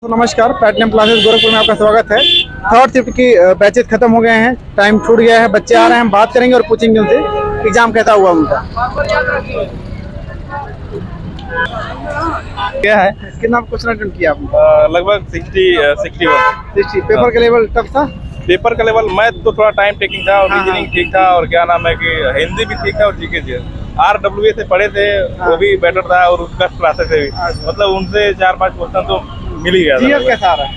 तो नमस्कार, platinum classes Gorakhpur में आपका स्वागत है। थर्ड शिफ्ट की बैचेस खत्म हो गए हैं, टाइम छूट गया है, बच्चे आ रहे हैं, हम बात करेंगे और पूछेंगे उनसे एग्जाम कैसा हुआ उनका। क्या है, कितना क्वेश्चन अटेम्प्ट किया आपने? लगभग 61। पेपर का लेवल टफ था? पेपर का लेवल मैथ तो थोड़ा टाइम टेकिंग था और रीजनिंग ठीक था, और क्या नाम है कि हिंदी भी ठीक था और जीके जी RWA से पढ़े थे वो भी बेटर था, और उसका क्लासेस से भी मतलब उनसे 4-5 क्वेश्चन तो मिल ही गया था। जीएस कैसा आ रहा है?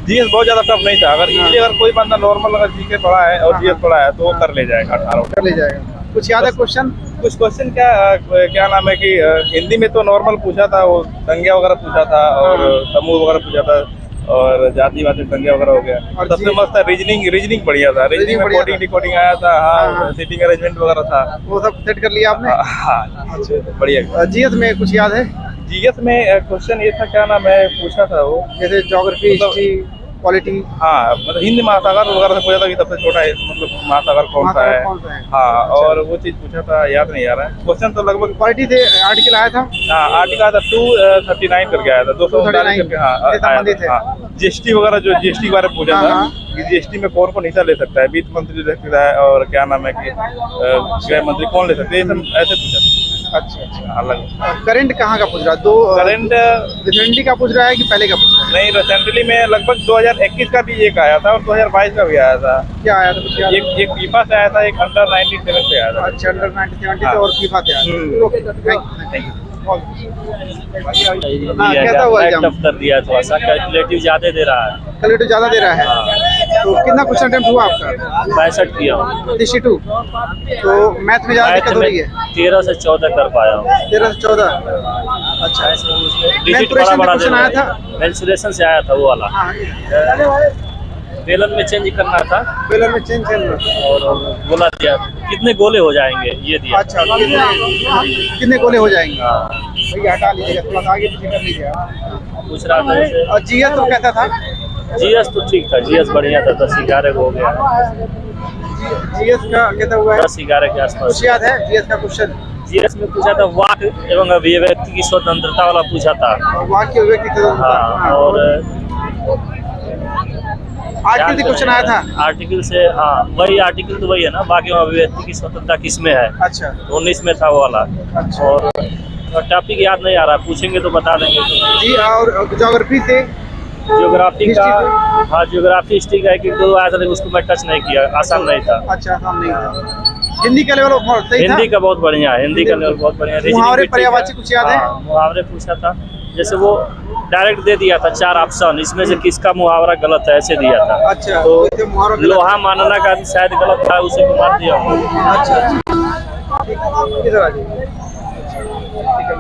जीएस बहुत ज्यादा टफ नहीं था। अगर कोई बंदा नॉर्मल अगर जीके पढ़ा है और जीएस पढ़ा है तो वो कर ले जाएगा 18 कर ले जाएगा। कुछ याद है क्वेश्चन? कुछ क्वेश्चन क्या नाम है कि हिंदी में तो नॉर्मल पूछा था, वो दंगे वगैरह पूछा था और समूह वगैरह पूछा था और जातिवादी दंगे वगैरह हो गया। सबसे मस्त था रीजनिंग बढ़िया था। रीजनिंग में कोडिंग डिकोडिंग आया था, हाँ सीटिंग अरेंजमेंट वगैरह था, वो सब सेट कर लिया आपने? हाँ बढ़िया। जीएस में कुछ याद है? जीएस में क्वेश्चन ये था, क्या नाम है पूछा था वो, जैसे ज्योग्राफी, हिस्ट्री, पॉलिटी। हाँ मतलब हिंद महासागर वगैरह से पूछा था कि सबसे छोटा है मतलब महासागर कौन सा है। हाँ और वो चीज पूछा था, याद नहीं आ रहा है क्वेश्चन। तो लगभग पॉलिटी से आर्टिकल आया था। हाँ आर्टिकल आया था 239 करके आया था, 239 करके। हाँ जीएसटी वगैरह, जो जीएसटी के बारे में पूछा था कि जीएसटी में कौन हिस्सा ले सकता है, वित्त मंत्री ले सकता है और क्या नाम है कि गृह मंत्री कौन ले सकते हैं, ऐसे पूछा था। अच्छा अलग। करंट कहाँ का पूछ रहा है? करंट रिसेंटली का पूछ रहा है कि पहले का पूछ रहा है? नहीं, रिसेंटली में लगभग 2021 का भी एक आया था और 2022 का भी आया था। क्या आया था कुछ याद? एक फीफा से आया था, एक अंडर 97 से आया था। अच्छा अंडर 97 से और फीफा से आया था। कैसा हुआ एग्जाम? टफ कर दिया, थोड़ा सा कैलकुलेटिव ज्यादा दे रहा है। कैलकुलेटिव ज्यादा दे रहा है। तो कितना क्वेश्चन अटेम्प्ट हुआ आपका? 62 किया हूँ। 62। तो मैथ में ज्यादा दिक्कत हो रही है? 13 से 14 कर पाया हूँ। 13 से 14। अच्छा डिजिट बड़ा बड़ा क्वेश्चन आया था? मेंसुरेशन से आया था वो वाला। बेलन में चेंज करना था, बेलन में चेंज करना और बोला दिया कितने गोले हो जाएंगे ये दिया। अच्छा कितने गोले हो जाएंगे? भैया हटा लीजिएगा, थोड़ा सा आगे पीछे कर लीजिएगा। पूछ रहा था। और जीएस तो कैसा था? जीएस तो ठीक था, जीएस बढ़िया था, 10-11 हो गया। जीएस का कितना हुआ है? 10-11 के आसपास। कुछ याद है जीएस का क्वेश्चन? जीएस में पूछा था वाक एवं अभिव्यक्ति की स्वतंत्रता वाला पूछा था। वाक की अभिव्यक्ति की स्वतंत्रता। हाँ और आर्टिकल क्वेश्चन आया था? आर्टिकल से, हाँ वही आर्टिकल तो वही है ना, बाकी अभिव्यक्ति की स्वतंत्रता किसमें है। अच्छा 19 में था वो वाला। अच्छा। और टॉपिक याद नहीं आ रहा, पूछेंगे तो बता देंगे जी। और ज्योग्राफी से? ज्योग्राफी का, हाँ ज्योग्राफी हिस्ट्री का 1-2 आया था, लेकिन उसको मैं टच नहीं किया, आसान नहीं था। अच्छा आसान नहीं था। हिंदी का लेवल सही था? हिंदी का बहुत बढ़िया है, हिंदी का लेवल बहुत बढ़िया। मुहावरे पर्यायवाची कुछ याद है? मुहावरे पूछा था, जैसे वो डायरेक्ट दे दिया था 4 ऑप्शन, इसमें से किसका मुहावरा गलत है ऐसे दिया था। अच्छा तो लोहा मानना का शायद गलत था, उसे भी मार दिया। अच्छा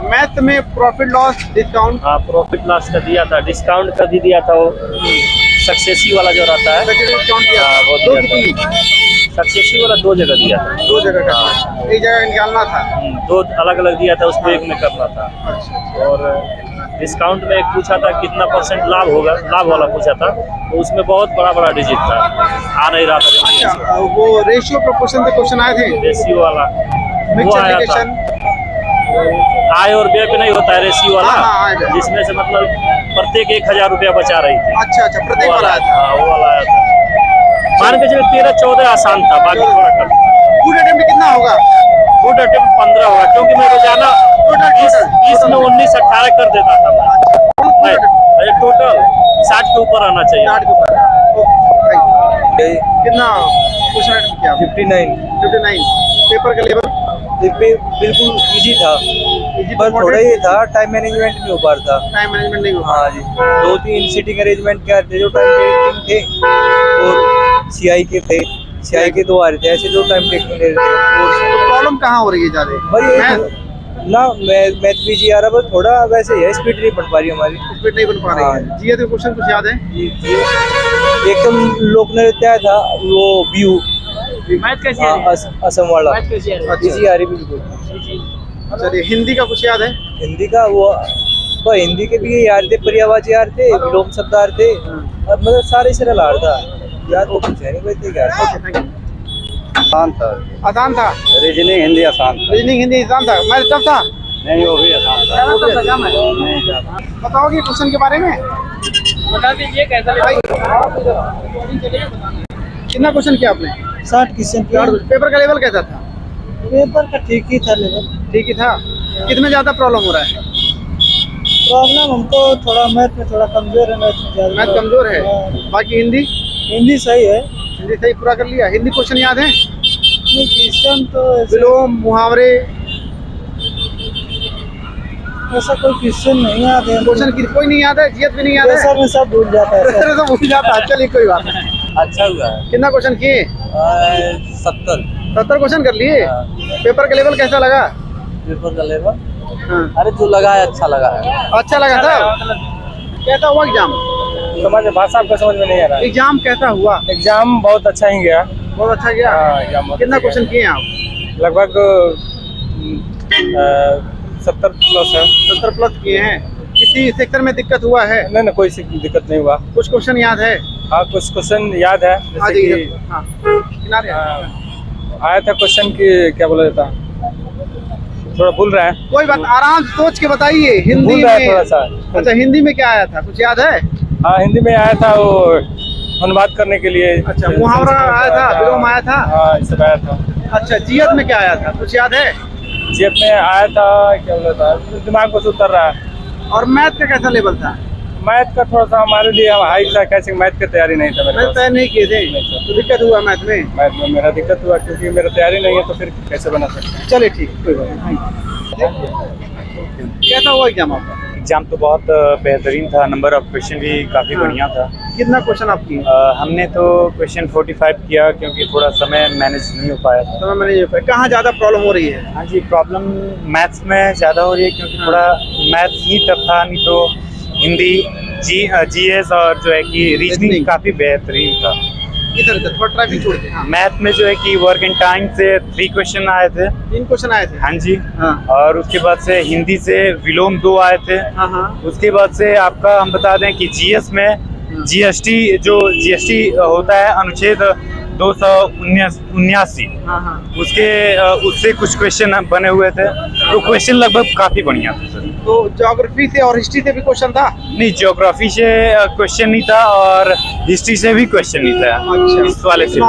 मैथ में प्रॉफिट लॉस डिस्काउंट? हाँ प्रॉफिट लॉस का दिया था, डिस्काउंट का भी दिया था, वो सक्सेसिव वाला जो रहता है। हाँ वो दिया था, सक्सेसिव वाला 2 जगह दिया था। 2 जगह का, एक जगह निकालना था। 2 अलग अलग दिया था, उसको एक में करना था। और डिस्काउंट में एक पूछा था कितना % लाभ होगा, लाभ वाला पूछा था, तो उसमें बहुत बड़ा डिजिट था, आ नहीं रहा था। अच्छा वो रेशियो प्रोपोर्शन के क्वेश्चन आए थे? रेशियो वाला वो आया था, आय और व्यय पे नहीं होता है रेशियो वाला, जिसमें से मतलब प्रत्येक 1000 रुपया बचा रही थी। अच्छा प्रत्येक वाला आया था। वो वाला आया था। मान के चलिए 13-14 आसान था, बाकी थोड़ा टफ। गुड अटेम्प्ट कितना होगा? गुड अटेम्प्ट 15 होगा, क्योंकि मैं रोजाना 20 में 19-18 कर देता था मैं। टोटल 60 के ऊपर आना चाहिए। 60 के ऊपर। कितना क्वेश्चन अटेम्प्ट किया? 59। पेपर का लेवल? बिल्कुल इजी था, बस थोड़ा ही था, टाइम मैनेजमेंट नहीं हो पा रहा था। टाइम मैनेजमेंट नहीं हुआ? हाँ जी, 2-3 सीटिंग अरेंजमेंट क्या थे, जो टाइम टेकिंग थे, और सीआई के 2 आ रहे थे, ऐसे 2 टाइम टेकिंग ले रहे थे। तो प्रॉब्लम कहाँ हो रही है ज्यादा? भाई ना मैथ भी जी आ रहा, बस थोड़ा वैसे ही है, स्पीड नहीं बढ़ पा रही हमारी। स्पीड नहीं बन पा रही है। जीएस के क्वेश्चन कुछ याद है? एकदम लोक नृत्य था वो व्यू, मैथ कैसी असम वाला इजी आ रही बिल्कुल। चलिए हिंदी का कुछ याद है? हिंदी का वो हिंदी के भी यार थे, पर्यायवाची यार थे, विलोम शब्द यार थे, मतलब सारे सरल आ रहा था यार, वो कुछ है नहीं भाई क्या। आसान था। रीजनिंग हिंदी आसान था। रीजनिंग हिंदी आसान था, मैथ टफ था? नहीं वो भी आसान था। बताओगे क्वेश्चन के बारे में? बता दीजिए कैसा कितना क्वेश्चन किया आपने? 60 क्वेश्चन पेपर का लेवल कैसा था? पेपर का ठीक ही था लेवल। ठीक ही था। कितने ज्यादा प्रॉब्लम हो रहा है? प्रॉब्लम हमको थोड़ा मैथ में थोड़ा कमजोर है, मैथ कमजोर है। बाकी हिंदी? हिंदी सही है। हिंदी सही पूरा कर लिया। हिंदी क्वेश्चन याद है? क्वेश्चन तो विलोम, मुहावरे, ऐसा कोई क्वेश्चन नहीं याद है। क्वेश्चन की कोई नहीं याद है? जियत भी नहीं याद है? सर में सब भूल जाता है सर। तो भूल जाता है। चलिए कोई बात नहीं। अच्छा हुआ है। कितना क्वेश्चन किए? 70 क्वेश्चन कर लिए। पेपर का लेवल कैसा लगा? पेपर का लेवल हाँ। अरे जो लगा है अच्छा लगा है। अच्छा लगा था। कैसा हुआ एग्जाम? समझ भाषा आपको समझ में नहीं आ रहा। एग्जाम कैसा हुआ? एग्जाम बहुत अच्छा ही गया। बहुत अच्छा गया। एग्जाम कितना क्वेश्चन किए आप? लगभग 70 प्लस है। 70 प्लस किए हैं। किसी सेक्टर में दिक्कत हुआ है? नहीं कोई दिक्कत नहीं हुआ। कुछ क्वेश्चन याद है? हाँ कुछ क्वेश्चन याद है। हाँ जैसे जी, कि हाँ। किनारे आया था क्वेश्चन की क्या बोला जाता, थोड़ा भूल रहा है। कोई बात, आराम से सोच के बताइए। हिंदी भूल रहा है में थोड़ा सा। अच्छा, हिंदी में क्या आया था? कुछ याद है? हाँ हिंदी में आया था वो अनुवाद करने के लिए। अच्छा, मुहावरा आया था, विलोम आया था। हाँ सब आया था। अच्छा, जियत में क्या आया था? कुछ याद है? जेब में आया था क्या बोला था, दिमाग को उतर रहा है। और मैथ का कैसा लेवल था? मैथ का थोड़ा सा हमारे लिए हाई था, कैसे मैथ की तैयारी नहीं था मेरे मैथ पास। तैयार नहीं किए थे तो दिक्कत हुआ मैथ में? मैथ में मेरा दिक्कत हुआ क्योंकि मेरा तैयारी नहीं है, तो फिर कैसे बना सकते हैं। चलिए ठीक, कोई बात नहीं। कैसा हुआ एग्जाम आपका? एग्जाम तो बहुत बेहतरीन था, नंबर ऑफ क्वेश्चन भी काफ़ी हाँ। बढ़िया था। कितना क्वेश्चन आप किए? हमने तो क्वेश्चन 45 किया क्योंकि थोड़ा समय मैनेज नहीं हो पाया था। समय मैंने ये कहाँ ज़्यादा प्रॉब्लम हो रही है? हाँ जी, प्रॉब्लम मैथ्स में ज़्यादा हो रही है क्योंकि थोड़ा मैथ्स ही टफ था, नहीं तो हिंदी जीएस और जो है कि रीजनिंग Reasoning। काफ़ी बेहतरीन था। इधर इधर थोड़ा ट्रैफिक छोड़ के। हाँ। मैथ में जो है कि वर्क एंड टाइम से 3 क्वेश्चन आए थे। 3 क्वेश्चन आए थे। हाँ जी। हाँ और उसके बाद से हिंदी से विलोम 2 आए थे। हाँ हाँ। उसके बाद से आपका हम बता दें कि जीएस में जीएसटी होता है अनुच्छेद 279 हाँ हाँ। उससे कुछ क्वेश्चन बने हुए थे, तो क्वेश्चन लगभग काफी बढ़िया थे सर। तो ज्योग्राफी से और हिस्ट्री से भी क्वेश्चन था? नहीं, ज्योग्राफी से क्वेश्चन नहीं था और हिस्ट्री से भी क्वेश्चन नहीं था। अच्छा। इस वाले से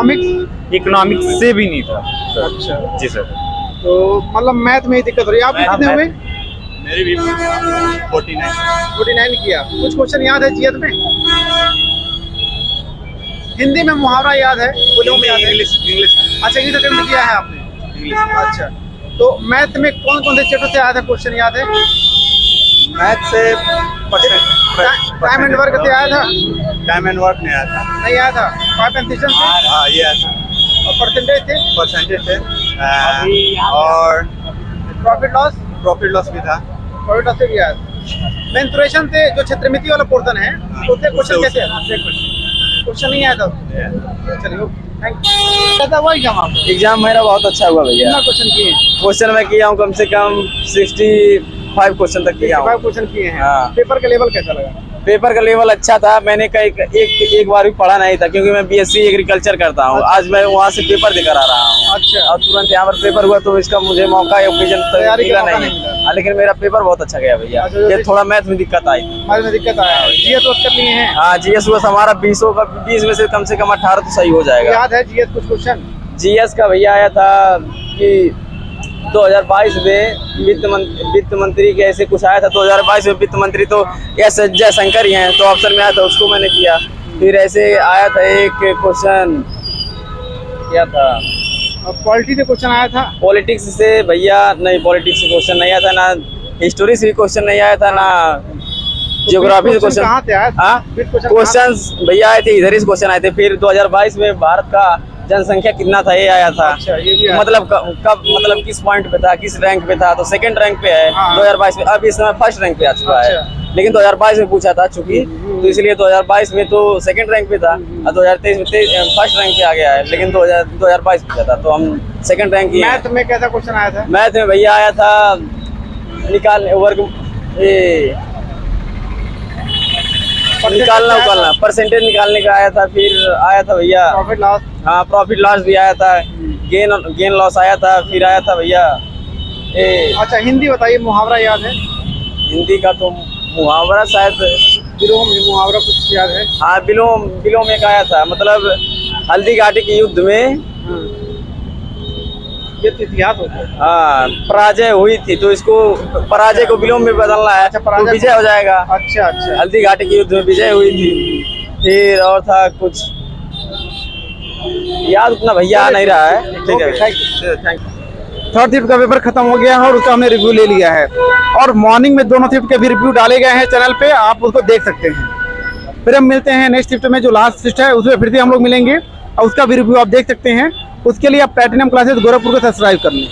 इकोनॉमिक्स से भी नहीं था सर। अच्छा जी सर। तो मतलब मैथ में ही दिक्कत हो रही है। आप हाँ, कितने हुए? मेरे भी 49 किया। कुछ क्वेश्चन याद है जीएस में? हिंदी में मुहावरा याद है? विलोम याद है? इंग्लिश अच्छा, इंग्लिश अटेम्प्ट किया है आपने? अच्छा, तो मैथ में कौन कौन से चैप्टर से आया था क्वेश्चन याद है? मैथ से टाइम एंड वर्क से आया था? टाइम एंड वर्क नहीं आया था। नहीं आया था। पार्टिसिपेशन से हाँ ये आया था, और परसेंटेज थे? परसेंटेज थे और प्रॉफिट लॉस भी था। प्रॉफिट लॉस से भी आया था। मेंसुरेशन से जो क्षेत्रमिति वाला पोर्शन है उससे क्वेश्चन कैसे आया? क्वेश्चन नहीं आया था। चलिए, थैंक यू। कैसा हुआ एग्जाम आपका? एग्जाम मेरा बहुत अच्छा हुआ भैया। कितना क्वेश्चन किए? क्वेश्चन मैं किया हूँ कम से कम 65 क्वेश्चन तक किया हूँ। 5 क्वेश्चन किए हैं। हाँ। पेपर का लेवल कैसा लगा? पेपर का लेवल अच्छा था। मैंने एक बार भी पढ़ा नहीं था क्योंकि मैं बीएससी एग्रीकल्चर करता हूँ। आज मैं वहाँ से पेपर देकर आ रहा हूँ। अच्छा। और तुरंत यहाँ पर पेपर हुआ तो इसका मुझे मौका या ओकेजन तैयारी मिला का मौका नहीं। नहीं मिला। हाँ, लेकिन मेरा पेपर बहुत अच्छा गया भैया। अच्छा, ये थोड़ा मैथ में दिक्कत आई थी। हमारे में दिक्कत आया है। जीएस कर लिए हैं? हाँ जीएस बस हमारा 20 में से कम 18 तो सही हो जाएगा। याद है जीएस कुछ क्वेश्चन? जीएस का भैया आया था कि 2022 में वित्त मंत्री के ऐसे कुछ आया था। 2022 में वित्त मंत्री तो एस जयशंकर ही हैं, तो ऑप्शन में आया था, उसको मैंने किया। फिर ऐसे आया था एक क्वेश्चन, क्या था, पॉलिटी से क्वेश्चन आया था? पॉलिटिक्स से भैया नहीं, पॉलिटिक्स से क्वेश्चन नहीं आया था, ना हिस्टोरी से भी क्वेश्चन नहीं आया था, ना ज्योग्राफी से क्वेश्चन। कहाँ से आया था? हाँ क्वेश्चन भैया आए थे, इधर ही क्वेश्चन आए थे। फिर 2022 में भारत का जनसंख्या कितना था ये आया था। अच्छा, ये भी आया। मतलब कब मतलब किस पॉइंट पे था, किस रैंक पे था, तो सेकंड रैंक पे है। हाँ। 2022 में अब इस समय फर्स्ट रैंक पे आ चुका है। अच्छा। लेकिन 2022 में पूछा था चूंकि, तो इसलिए 2022 में तो सेकंड रैंक पे था और 2023 में फर्स्ट रैंक पे आ गया है। लेकिन 2022 पूछा था तो हम सेकंड रैंक की। मैथ में कैसा क्वेश्चन आया था? मैथ में भैया आया था निकालना परसेंटेज निकालने का आया था। फिर आया था भैया प्रॉफिट लॉस। हाँ प्रॉफिट लॉस भी आया था, गेन लॉस आया था। फिर आया था भैया अच्छा, हिंदी बताइए, मुहावरा याद है? हिंदी का तो मुहावरा शायद विलोम मुहावरा कुछ याद है? हाँ, विलोम एक आया था, मतलब हल्दी घाटी के युद्ध में ये तो इतिहास होता है। हाँ पराजय हुई थी, तो इसको पराजय को विलोम में बदलना है। अच्छा, तो पराजय विजय हो जाएगा। अच्छा अच्छा। हल्दी घाटी के युद्ध में विजय हुई थी। फिर और था कुछ, याद उतना भैया आ नहीं रहा है। ठीक है, थैंक यू। थर्ड शिफ्ट का पेपर खत्म हो गया है और उसका हमने रिव्यू ले लिया है, और मॉर्निंग में दोनों शिफ्ट के भी रिव्यू डाले गए हैं चैनल पे, आप उसको देख सकते हैं। फिर हम मिलते हैं नेक्स्ट शिफ्ट में, जो लास्ट शिफ्ट है उसमें फिर से हम लोग मिलेंगे और उसका भी रिव्यू आप देख सकते हैं। उसके लिए आप प्लैटिनम क्लासेस गोरखपुर को सब्सक्राइब कर लें।